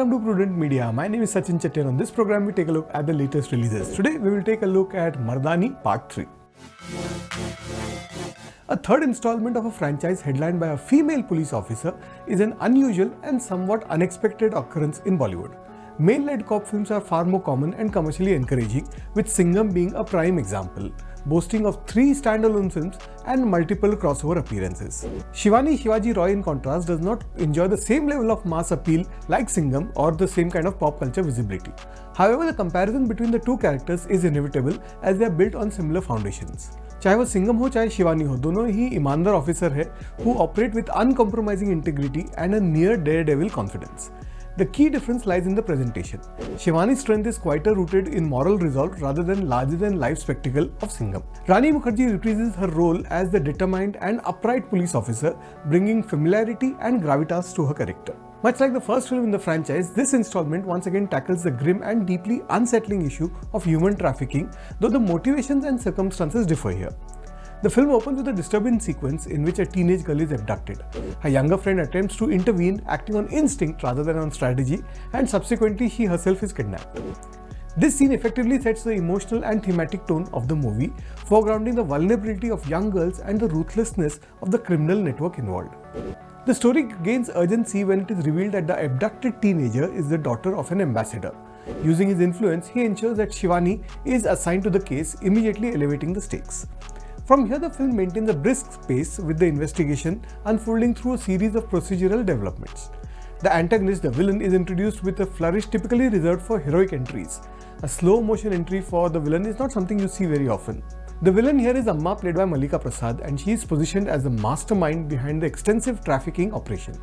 welcome to Prudent Media. My name is Sachin Chatte and on this program we take a look at the latest releases. Today we will take a look at Mardaani Part 3. A third installment of a franchise headlined by a female police officer is an unusual and somewhat unexpected occurrence in Bollywood. Male-led cop films are far more common and commercially encouraging, with Singham being a prime example, boasting of 3 standalone films and multiple crossover appearances. Shivani Shivaji Roy, in contrast, does not enjoy the same level of mass appeal like Singham or the same kind of pop culture visibility. However, the comparison between the two characters is inevitable as they are built on similar foundations. चाहे वो सिंघम हो चाहे शिवानी हो, दोनों ही ईमानदार officer है who operate with uncompromising integrity and a near daredevil confidence. The key difference lies in the presentation. Shivani's strength is quite rooted in moral resolve rather than larger-than-life spectacle of Singham. Rani Mukherjee reprises her role as the determined and upright police officer, bringing familiarity and gravitas to her character. Much like the first film in the franchise, this installment once again tackles the grim and deeply unsettling issue of human trafficking, though the motivations and circumstances differ here. The film opens with a disturbing sequence in which a teenage girl is abducted. Her younger friend attempts to intervene, acting on instinct rather than on strategy, and subsequently she herself is kidnapped. This scene effectively sets the emotional and thematic tone of the movie, foregrounding the vulnerability of young girls and the ruthlessness of the criminal network involved. The story gains urgency when it is revealed that the abducted teenager is the daughter of an ambassador. Using his influence, he ensures that Shivani is assigned to the case, immediately elevating the stakes. From here, the film maintains a brisk pace with the investigation unfolding through a series of procedural developments. The antagonist, the villain, is introduced with a flourish typically reserved for heroic entries. A slow motion entry for the villain is not something you see very often. The villain here is Amma, played by Mallika Prasad, and she is positioned as the mastermind behind the extensive trafficking operation.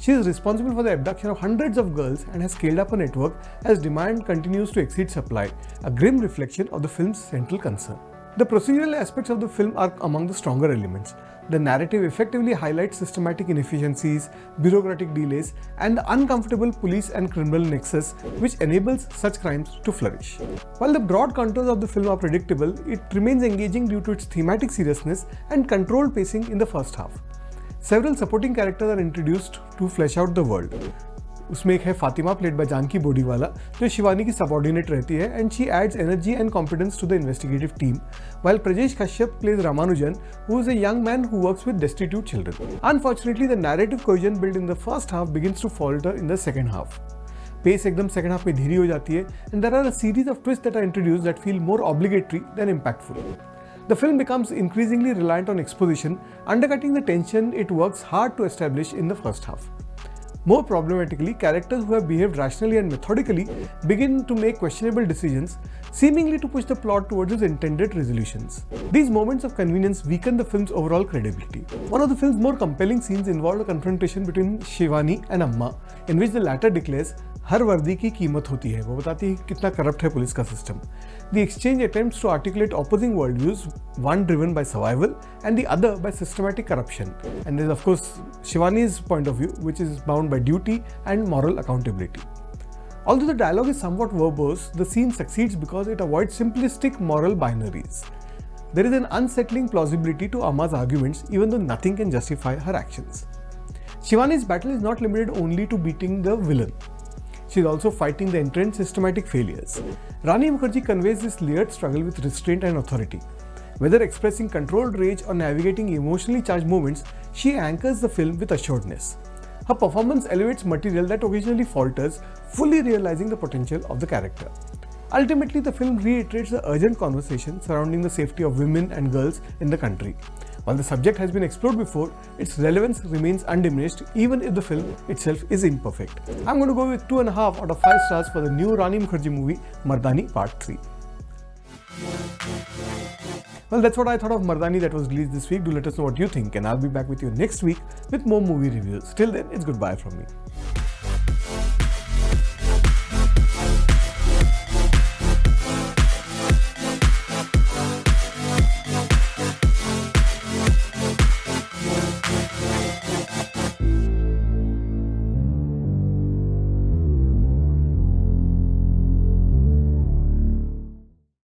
She is responsible for the abduction of hundreds of girls and has scaled up a network as demand continues to exceed supply, a grim reflection of the film's central concern. The procedural aspects of the film are among the stronger elements. The narrative effectively highlights systematic inefficiencies, bureaucratic delays, and the uncomfortable police and criminal nexus which enables such crimes to flourish. While the broad contours of the film are predictable, it remains engaging due to its thematic seriousness and controlled pacing in the first half. Several supporting characters are introduced to flesh out the world. उसमें एक है Fatima, played by Janaki बोडीवाला, जो शिवानी की subordinate रहती है, and she adds energy and competence to the investigative team, while Prajesh Kashyap plays Ramanujan, who is a young man who works with destitute children. Unfortunately, the narrative cohesion built in the first half begins to falter in the second half. Pace एकदम second half में धीरी हो जाती है, and there are a series of twists that are introduced that feel more obligatory than impactful. The film becomes increasingly reliant on exposition, undercutting the tension it works hard to establish in the first half. More problematically, characters who have behaved rationally and methodically begin to make questionable decisions, seemingly to push the plot towards its intended resolutions. These moments of convenience weaken the film's overall credibility. One of the film's more compelling scenes involved a confrontation between Shivani and Amma, in which the latter declares, हर वर्दी की कीमत होती है. वो बताती है कितना corrupt है पुलिस का system. The exchange attempts to articulate opposing worldviews, one driven by survival and the other by systematic corruption. And there is of course Shivani's point of view, which is bound by duty and moral accountability. Although the dialogue is somewhat verbose, the scene succeeds because it avoids simplistic moral binaries. There is an unsettling plausibility to Amma's arguments, even though nothing can justify her actions. Shivani's battle is not limited only to beating the villain. She is also fighting the entrenched systematic failures. Rani Mukherjee conveys this layered struggle with restraint and authority. Whether expressing controlled rage or navigating emotionally charged moments, she anchors the film with assuredness. Her performance elevates material that occasionally falters, fully realizing the potential of the character. Ultimately, the film reiterates the urgent conversation surrounding the safety of women and girls in the country. While the subject has been explored before, its relevance remains undiminished even if the film itself is imperfect. I'm going to go with 2.5 out of 5 stars for the new Rani Mukherjee movie Mardaani Part 3. Well, that's what I thought of Mardaani that was released this week. Do let us know what you think, and I'll be back with you next week with more movie reviews. Till then, it's goodbye from me.